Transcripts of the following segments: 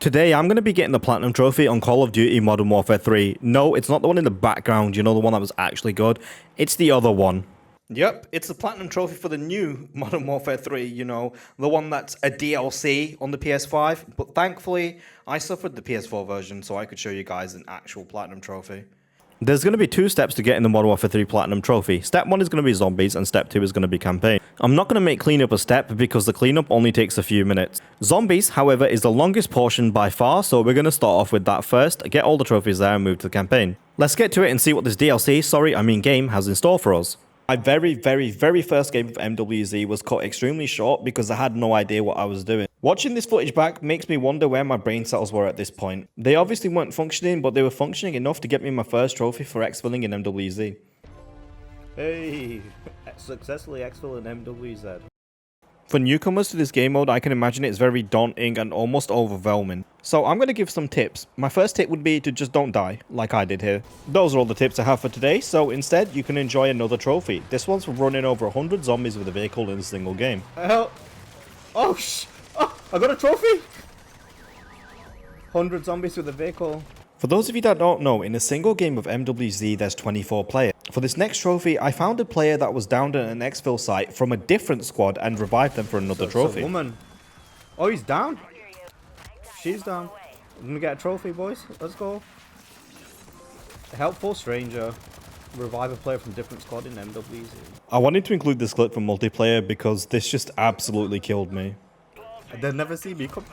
Today, I'm going to be getting the Platinum Trophy on Call of Duty Modern Warfare 3. No, it's not the one in the background, you know, the one that was actually good. It's the other one. Yep, it's the Platinum Trophy for the new Modern Warfare 3, you know, the one that's a DLC on the PS5. But thankfully, I suffered the PS4 version so I could show you guys an actual Platinum Trophy. There's going to be two steps to getting the Modern Warfare 3 Platinum Trophy. Step 1 is going to be zombies and step 2 is going to be campaign. I'm not going to make cleanup a step because the cleanup only takes a few minutes. Zombies, however, is the longest portion by far, so we're going to start off with that first, get all the trophies there and move to the campaign. Let's get to it and see what this DLC, game has in store for us. My very first game of MWZ was cut extremely short because I had no idea what I was doing. Watching this footage back makes me wonder where my brain cells were at this point. They obviously weren't functioning, but they were functioning enough to get me my first trophy for exfilling in MWZ. Hey, successfully exfil in MWZ. For newcomers to this game mode, I can imagine it's very daunting and almost overwhelming. So I'm going to give some tips. My first tip would be to just don't die, like I did here. Those are all the tips I have for today, so instead you can enjoy another trophy. This one's for running over 100 zombies with a vehicle in a single game. Oh, I got a trophy! 100 zombies with a vehicle. For those of you that don't know, in a single game of MWZ there's 24 players. For this next trophy, I found a player that was downed at an exfil site from a different squad and revived them for another trophy. Woman. Oh, he's down? She's down. I'm gonna get a trophy, boys. Let's go. A helpful stranger. Revive a player from a different squad in MWZ. I wanted to include this clip from multiplayer because this just absolutely killed me. They'll never see me come.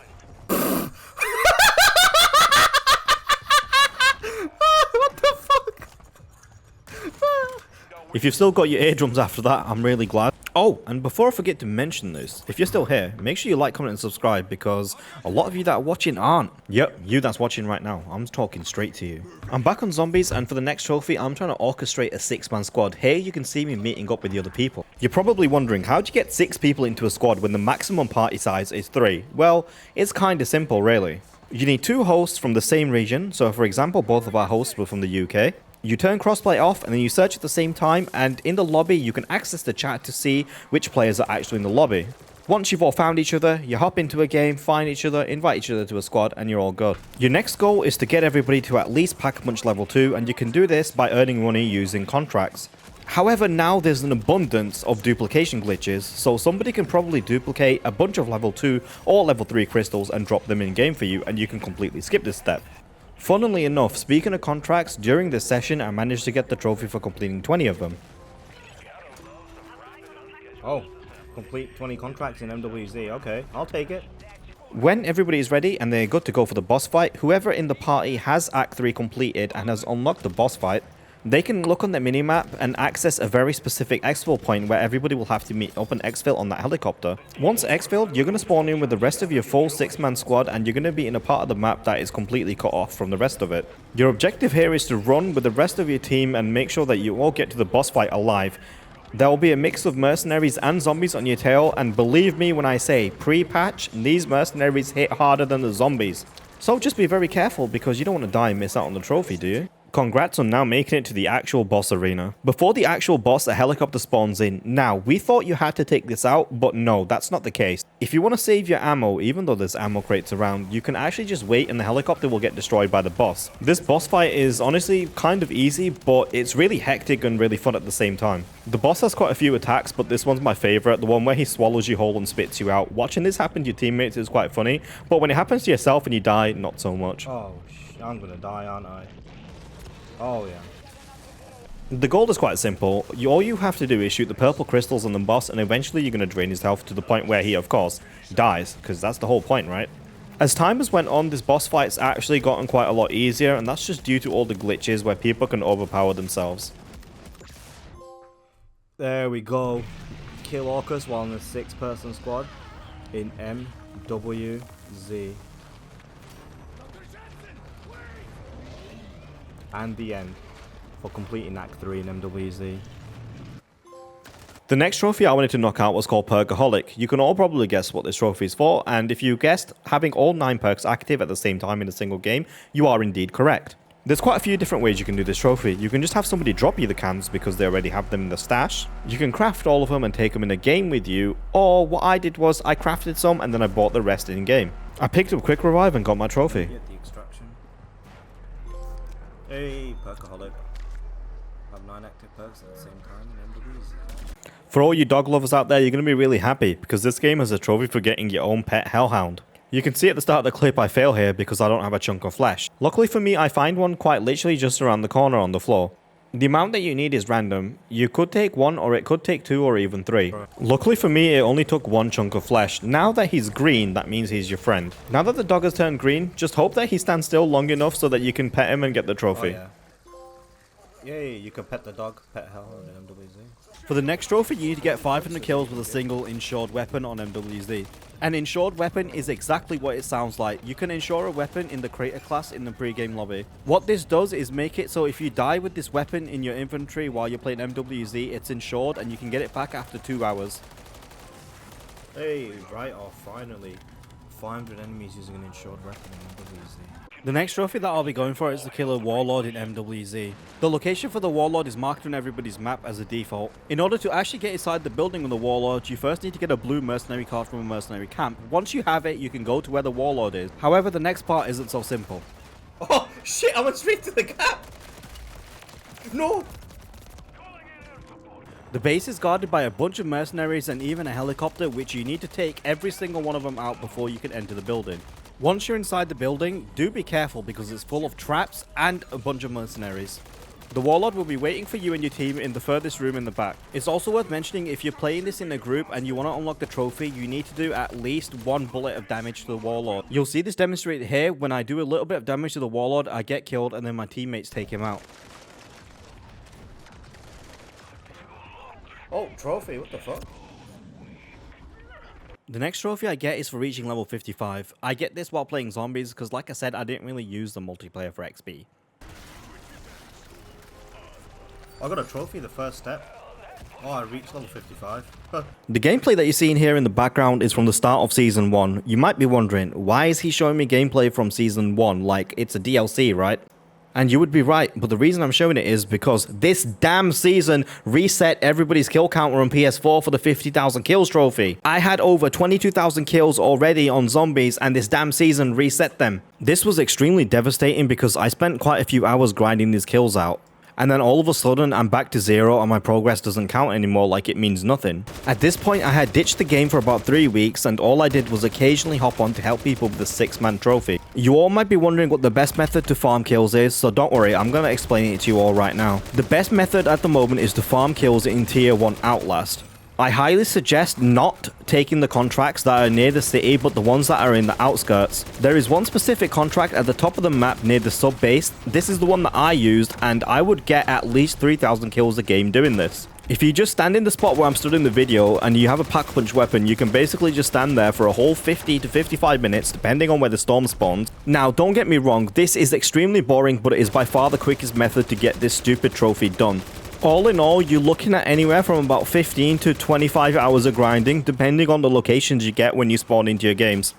If you've still got your eardrums after that, I'm really glad. Oh, and before I forget to mention this, if you're still here, make sure you like, comment, and subscribe because a lot of you that are watching aren't. Yep, you that's watching right now. I'm talking straight to you. I'm back on zombies, and for the next trophy, I'm trying to orchestrate a 6-man squad. Here you can see me meeting up with the other people. You're probably wondering, how do you get 6 people into a squad when the maximum party size is 3? Well, it's kinda simple, really. You need 2 hosts from the same region, so for example, both of our hosts were from the UK. You turn crossplay off and then you search at the same time, and in the lobby you can access the chat to see which players are actually in the lobby. Once you've all found each other, you hop into a game, find each other, invite each other to a squad, and you're all good. Your next goal is to get everybody to at least Pack-a-Punch level 2, and you can do this by earning money using contracts. However, now there's an abundance of duplication glitches, so somebody can probably duplicate a bunch of level 2 or level 3 crystals and drop them in game for you, and you can completely skip this step. Funnily enough, speaking of contracts, during this session I managed to get the trophy for completing 20 of them. Oh, complete 20 contracts in MWZ, okay, I'll take it. When everybody is ready and they're good to go for the boss fight, whoever in the party has Act 3 completed and has unlocked the boss fight, they can look on the minimap and access a very specific exfil point where everybody will have to meet up and exfil on that helicopter. Once exfilled, you're going to spawn in with the rest of your full 6-man squad and you're going to be in a part of the map that is completely cut off from the rest of it. Your objective here is to run with the rest of your team and make sure that you all get to the boss fight alive. There will be a mix of mercenaries and zombies on your tail, and believe me when I say pre-patch, these mercenaries hit harder than the zombies. So just be very careful because you don't want to die and miss out on the trophy, do you? Congrats on now making it to the actual boss arena. Before the actual boss, a helicopter spawns in. Now, we thought you had to take this out, but no, that's not the case. If you want to save your ammo, even though there's ammo crates around, you can actually just wait and the helicopter will get destroyed by the boss. This boss fight is honestly kind of easy, but it's really hectic and really fun at the same time. The boss has quite a few attacks, but this one's my favorite, the one where he swallows you whole and spits you out. Watching this happen to your teammates is quite funny, but when it happens to yourself and you die, not so much. Oh, I'm gonna die, aren't I? Oh yeah. The goal is quite simple. All you have to do is shoot the purple crystals on the boss and eventually you're going to drain his health to the point where he, of course, dies. Because that's the whole point, right? As time has went on, this boss fight's actually gotten quite a lot easier, and that's just due to all the glitches where people can overpower themselves. There we go. Kill Orcus while in a 6-person squad in MWZ. And the end for completing Act 3 in MWZ. The next trophy I wanted to knock out was called Perkaholic. You can all probably guess what this trophy is for, and if you guessed having all 9 perks active at the same time in a single game, you are indeed correct. There's quite a few different ways you can do this trophy. You can just have somebody drop you the cans because they already have them in the stash. You can craft all of them and take them in a game with you, or what I did was I crafted some and then I bought the rest in game. I picked up quick revive and got my trophy. Get the extraction. Hey, perkaholic. Have 9 active perks at the same time in MWs. For all you dog lovers out there, you're going to be really happy because this game has a trophy for getting your own pet hellhound. You can see at the start of the clip I fail here because I don't have a chunk of flesh. Luckily for me, I find one quite literally just around the corner on the floor. The amount that you need is random. You could take 1 or it could take 2 or even 3. Luckily for me, it only took 1 chunk of flesh. Now that he's green, that means he's your friend. Now that the dog has turned green, just hope that he stands still long enough so that you can pet him and get the trophy. Oh, yeah. Yay, you can pet the dog, pet hell on MWZ. For the next trophy, you need to get 500 kills with a single insured weapon on MWZ. An insured weapon is exactly what it sounds like. You can insure a weapon in the creator class in the pre-game lobby. What this does is make it so if you die with this weapon in your inventory while you're playing MWZ, it's insured and you can get it back after 2 hours. Hey, right off, finally. 500 enemies using an insured weapon in MWZ. The next trophy that I'll be going for is to kill a warlord in MWZ. The location for the warlord is marked on everybody's map as a default. In order to actually get inside the building of the warlord, you first need to get a blue mercenary card from a mercenary camp. Once you have it, you can go to where the warlord is. However, the next part isn't so simple. Oh, shit, I went straight to the gap! No! The base is guarded by a bunch of mercenaries and even a helicopter, which you need to take every single one of them out before you can enter the building. Once you're inside the building, do be careful because it's full of traps and a bunch of mercenaries. The warlord will be waiting for you and your team in the furthest room in the back. It's also worth mentioning if you're playing this in a group and you want to unlock the trophy, you need to do at least 1 bullet of damage to the warlord. You'll see this demonstrated here. When I do a little bit of damage to the warlord, I get killed and then my teammates take him out. Oh, trophy, what the fuck? The next trophy I get is for reaching level 55. I get this while playing zombies because like I said, I didn't really use the multiplayer for XP. I got a trophy the first step. Oh, I reached level 55. The gameplay that you're seeing here in the background is from the start of Season 1. You might be wondering, why is he showing me gameplay from Season 1? Like, it's a DLC, right? And you would be right, but the reason I'm showing it is because this damn season reset everybody's kill counter on PS4 for the 50,000 kills trophy. I had over 22,000 kills already on zombies and this damn season reset them. This was extremely devastating because I spent quite a few hours grinding these kills out. And then all of a sudden, I'm back to 0 and my progress doesn't count anymore, like it means nothing. At this point, I had ditched the game for about 3 weeks and all I did was occasionally hop on to help people with the 6-man trophy. You all might be wondering what the best method to farm kills is, so don't worry, I'm going to explain it to you all right now. The best method at the moment is to farm kills in Tier 1 Outlast. I highly suggest not taking the contracts that are near the city, but the ones that are in the outskirts. There is one specific contract at the top of the map near the sub base. This is the one that I used, and I would get at least 3,000 kills a game doing this. If you just stand in the spot where I'm stood in the video and you have a pack punch weapon, you can basically just stand there for a whole 50 to 55 minutes, depending on where the storm spawns. Now, don't get me wrong, this is extremely boring, but it is by far the quickest method to get this stupid trophy done. All in all, you're looking at anywhere from about 15 to 25 hours of grinding, depending on the locations you get when you spawn into your games.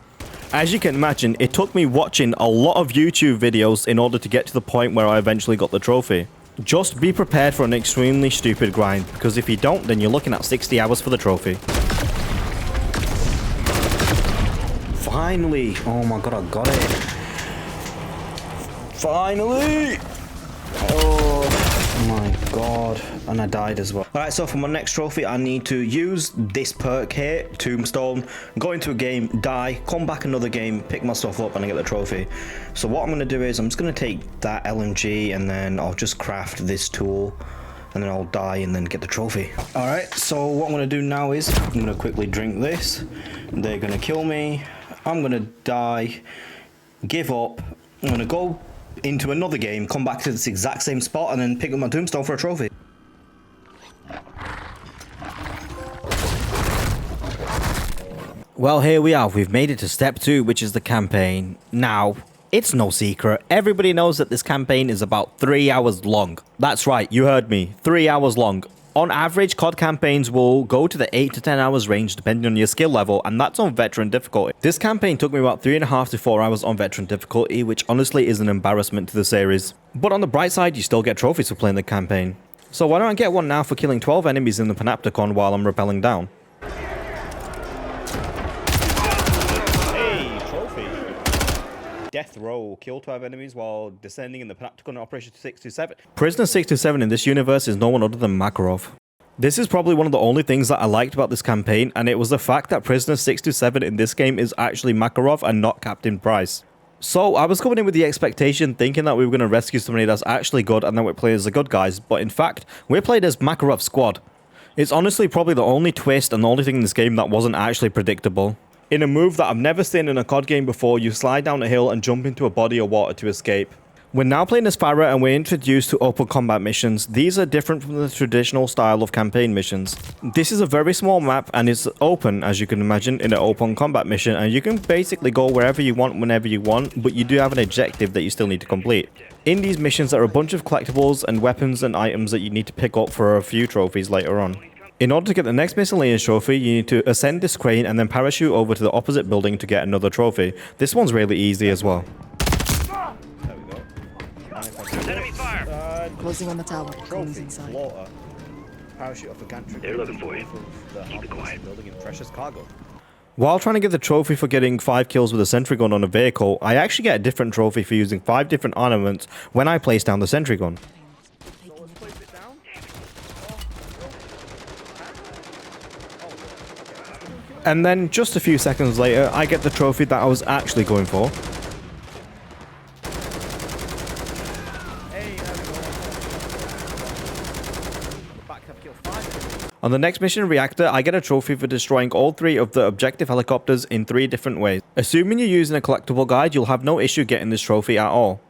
As you can imagine, it took me watching a lot of YouTube videos in order to get to the point where I eventually got the trophy. Just be prepared for an extremely stupid grind, because if you don't, then you're looking at 60 hours for the trophy. Finally! Oh my god, I got it! Finally! Oh my god, and I died as well. Alright, so for my next trophy, I need to use this perk here, Tombstone, go into a game, die, come back another game, pick myself up, and I get the trophy. So what I'm going to do is, I'm just going to take that LMG, and then I'll just craft this tool, and then I'll die, and then get the trophy. Alright, so what I'm going to do now is, I'm going to quickly drink this, they're going to kill me, I'm going to die, give up, I'm going to go into another game, come back to this exact same spot, and then pick up my tombstone for a trophy. Well, here we are. We've made it to step 2, which is the campaign. Now, it's no secret. Everybody knows that this campaign is about 3 hours long. That's right, you heard me. 3 hours long. On average, COD campaigns will go to the 8 to 10 hours range depending on your skill level, and that's on veteran difficulty. This campaign took me about 3.5 to 4 hours on veteran difficulty, which honestly is an embarrassment to the series. But on the bright side, you still get trophies for playing the campaign. So why don't I get one now for killing 12 enemies in the Panopticon while I'm rappelling down? Hey, trophy. Death row. Kill 12 enemies while descending in the Panopticon Operation 627. Prisoner 627 in this universe is no one other than Makarov. This is probably one of the only things that I liked about this campaign, and it was the fact that Prisoner 627 in this game is actually Makarov and not Captain Price. So I was coming in with the expectation thinking that we were going to rescue somebody that's actually good and that we're playing as the good guys, but in fact, we're played as Makarov's squad. It's honestly probably the only twist and the only thing in this game that wasn't actually predictable. In a move that I've never seen in a COD game before, you slide down a hill and jump into a body of water to escape. We're now playing as Farah and we're introduced to open combat missions. These are different from the traditional style of campaign missions. This is a very small map and it's open, as you can imagine, in an open combat mission, and you can basically go wherever you want, whenever you want, but you do have an objective that you still need to complete. In these missions, there are a bunch of collectibles and weapons and items that you need to pick up for a few trophies later on. In order to get the next miscellaneous trophy, you need to ascend this crane and then parachute over to the opposite building to get another trophy. This one's really easy as well. Enemy fire! Closing on the tower. Comes Trophy, inside. water. Parachute off a gantry. They're looking for you. The Keep it quiet. building in precious cargo. While trying to get the trophy for getting 5 kills with a sentry gun on a vehicle, I actually get a different trophy for using 5 different armaments when I place down the sentry gun. And then just a few seconds later, I get the trophy that I was actually going for. On the next mission, Reactor, I get a trophy for destroying all 3 of the objective helicopters in 3 different ways. Assuming you're using a collectible guide, you'll have no issue getting this trophy at all.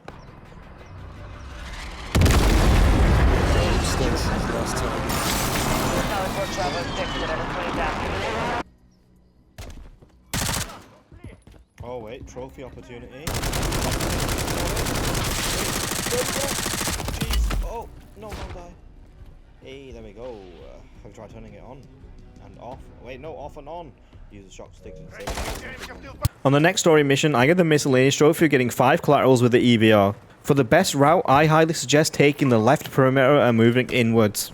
Oh wait, trophy opportunity. Jeez. Oh, no, don't die. Hey, there we go. I've tried turning it on and off. Wait, no, off and on. Use the shock stick to disable. On the next story mission, I get the miscellaneous trophy for getting 5 collaterals with the EVR. For the best route, I highly suggest taking the left perimeter and moving inwards.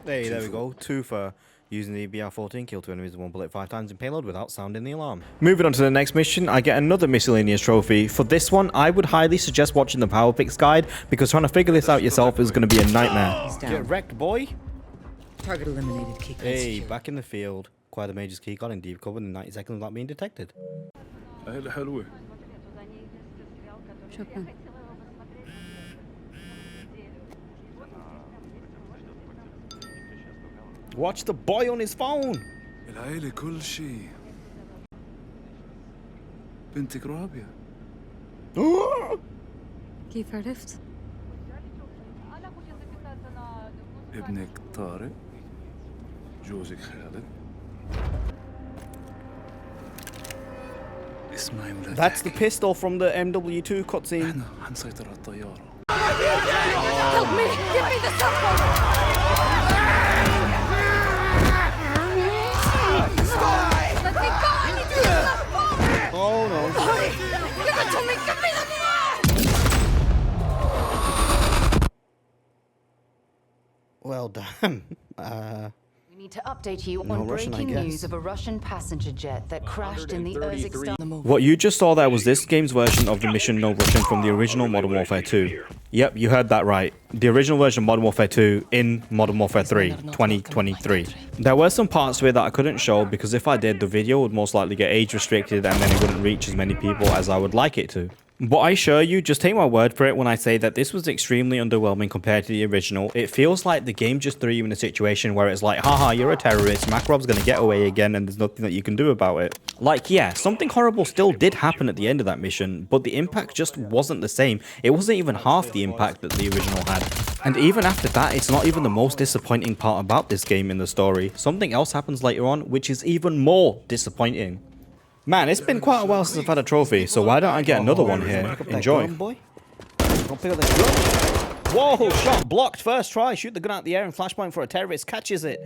Hey, there we go. 2 for using the BR-14, kill 2 enemies with 1 bullet 5 times in payload without sounding the alarm. Moving on to the next mission, I get another miscellaneous trophy. For this one, I would highly suggest watching the Power Picks guide, because trying to figure this out yourself is going to be a nightmare. He's down. Get wrecked, boy! Target eliminated. Key code Hey, secure. back in the field. Acquire the Major's key card in deep cover in 90 seconds without being detected. حلوة. شكرا. Watch the boy on his phone! العيلة كل شيء. بنتك رابية. كيف عرفت؟ ابنك طارق. جوزك خالد. اسمعي ولا That's the تحكي. pistol from the MW2 cutscene. احنا حنسيطر على الطيارة. Help me! Give me the cell phone! Let me go! I need to use that phone! Oh no. Hurry! Give it to me! Give me the Well, damn. We need to update you No on Russian, I breaking guess. news of a Russian passenger jet that crashed in the Urzikstan. What you just saw there was this game's version of the mission No Russian from the original Modern Warfare 2. Yep, you heard that right. The original version of Modern Warfare 2 in Modern Warfare 3, 2023. There were some parts to it that I couldn't show because if I did, the video would most likely get age restricted and then it wouldn't reach as many people as I would like it to. But I assure you, just take my word for it when I say that this was extremely underwhelming compared to the original. It feels like the game just threw you in a situation where it's like, haha, you're a terrorist, Makarov's gonna get away again and there's nothing that you can do about it. Like, yeah, something horrible still did happen at the end of that mission, but the impact just wasn't the same. It wasn't even half the impact that the original had. And even after that, it's not even the most disappointing part about this game in the story. Something else happens later on, which is even more disappointing. Man, it's been quite a while since I've had a trophy, so why don't I get another one here? Enjoy. Whoa, shot blocked first try. Shoot the gun out the air and flashpoint for a terrorist catches it.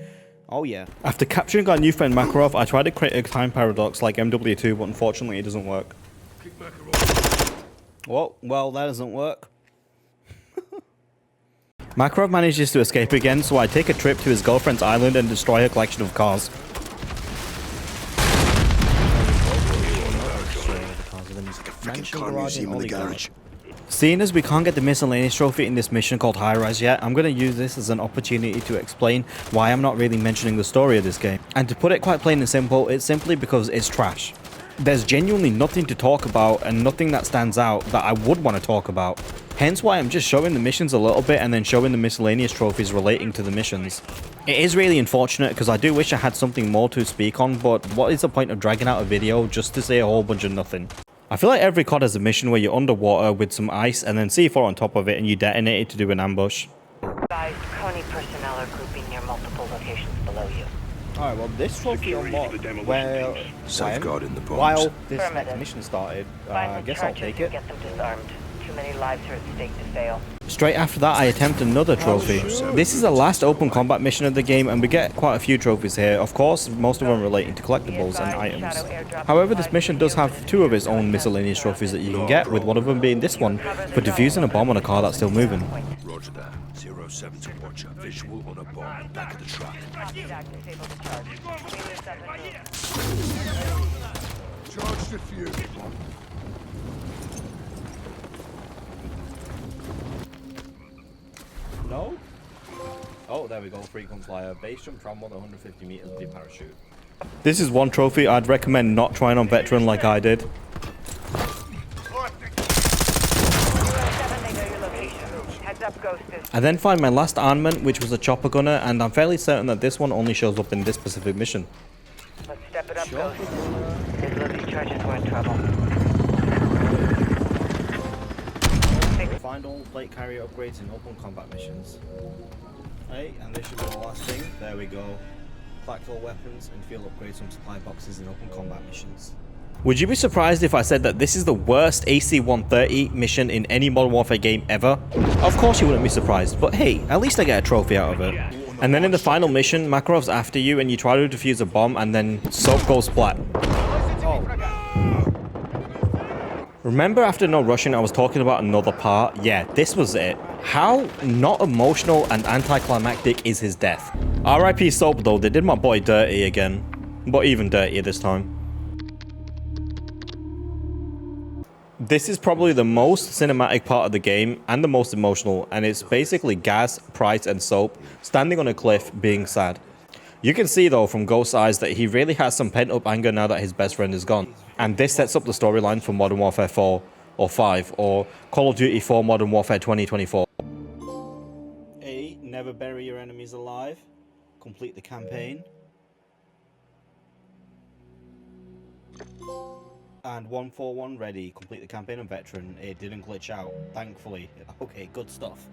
Oh yeah. After capturing our new friend Makarov, I tried to create a time paradox like MW2, but unfortunately it doesn't work. Well, that doesn't work. Makarov manages to escape again, so I take a trip to his girlfriend's island and destroy her collection of cars. Mansion garage in Oligarch. Seeing as we can't get the miscellaneous trophy in this mission called High Rise yet, I'm going to use this as an opportunity to explain why I'm not really mentioning the story of this game. And to put it quite plain and simple, it's simply because it's trash. There's genuinely nothing to talk about and nothing that stands out that I would want to talk about. Hence why I'm just showing the missions a little bit and then showing the miscellaneous trophies relating to the missions. It is really unfortunate because I do wish I had something more to speak on, but what is the point of dragging out a video just to say a whole bunch of nothing? I feel like every COD has a mission where you're underwater with some ice and then C4 on top of it and you detonate it to do an ambush. Guys, Coney personnel are grouping near multiple locations below you. Alright, well this trophy unlocked Safeguarding the bombs. while this Affirmative. mission started. Find I some guess I'll charges take and it. get them disarmed. Too many lives are at stake to fail. Straight after that I attempt another trophy. This is the last open combat mission of the game and we get quite a few trophies here, of course most of them relating to collectibles and items. However, this mission does have two of its own miscellaneous trophies that you can get, with one of them being this one for defusing a bomb on a car that's still moving. Roger that. 07 to Watcher. Visual on a bomb. Back of the truck. Charge diffused. No? Oh, there we go. Frequent flyer. Base jump from 150 meters with your parachute. This is one trophy I'd recommend not trying on veteran like I did. I then find my last armament, which was a chopper gunner, and I'm fairly certain that this one only shows up in this specific mission. Let's step it up, Ghost. His loading charges were in trouble. Find all plate carrier upgrades in open combat missions. Hey, and this should be the last thing. There we go. Collect all weapons and fuel upgrades from supply boxes in open combat missions. Would you be surprised if I said that this is the worst AC-130 mission in any Modern Warfare game ever? Of course you wouldn't be surprised, but hey, at least I get a trophy out of it. And then in the final mission, Makarov's after you and you try to defuse a bomb and then soap goes splat. Remember after No Rushing I was talking about another part? Yeah, this was it. How not emotional and anticlimactic is his death? RIP Soap though, they did my boy dirty again. But even dirtier this time. This is probably the most cinematic part of the game and the most emotional, and it's basically Gas, Price and Soap standing on a cliff being sad. You can see though from Ghost's eyes that he really has some pent up anger now that his best friend is gone. And this sets up the storyline for Modern Warfare 4 or 5 or Call of Duty 4 Modern Warfare 2024. A. Never bury your enemies alive. Complete the campaign. And 141 ready. Complete the campaign on veteran. It didn't glitch out, thankfully. Okay, good stuff.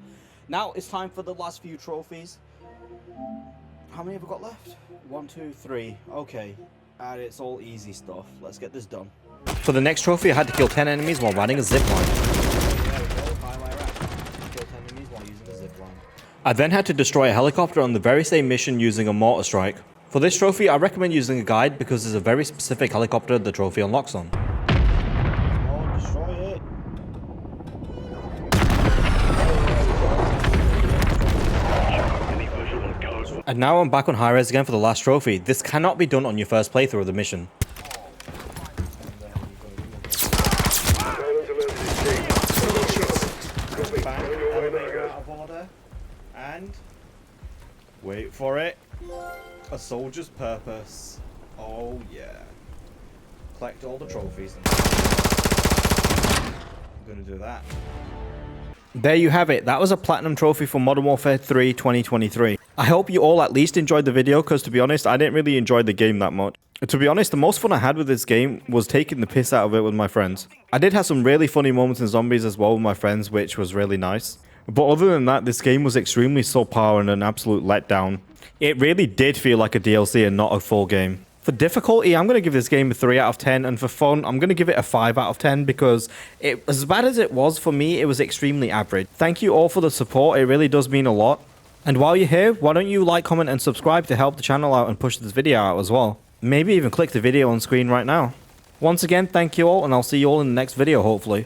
Now it's time for the last few trophies. How many have we got left? 1, 2, 3. Okay. And it's all easy stuff. Let's get this done. For the next trophy I had to kill 10 enemies while riding a zipline. There we go. Fire my rap. Kill 10 enemies while using a zipline. I then had to destroy a helicopter on the very same mission using a mortar strike. For this trophy I recommend using a guide because there's a very specific helicopter the trophy unlocks on. Oh, destroy it. And now I'm back on high res again for the last trophy. This cannot be done on your first playthrough of the mission. Bang, elevator out of order. And wait for it. A soldier's purpose. Oh yeah. Collect all the trophies. I'm gonna do that. There you have it. That was a platinum trophy for Modern Warfare 3 2023. I hope you all at least enjoyed the video because to be honest, I didn't really enjoy the game that much. To be honest, the most fun I had with this game was taking the piss out of it with my friends. I did have some really funny moments in Zombies as well with my friends, which was really nice. But other than that, this game was extremely subpar and an absolute letdown. It really did feel like a DLC and not a full game. For difficulty, I'm going to give this game a 3 out of 10, and for fun, I'm going to give it a 5 out of 10 because as bad as it was for me, it was extremely average. Thank you all for the support, it really does mean a lot. And while you're here, why don't you like, comment and subscribe to help the channel out and push this video out as well. Maybe even click the video on screen right now. Once again, thank you all, and I'll see you all in the next video, hopefully.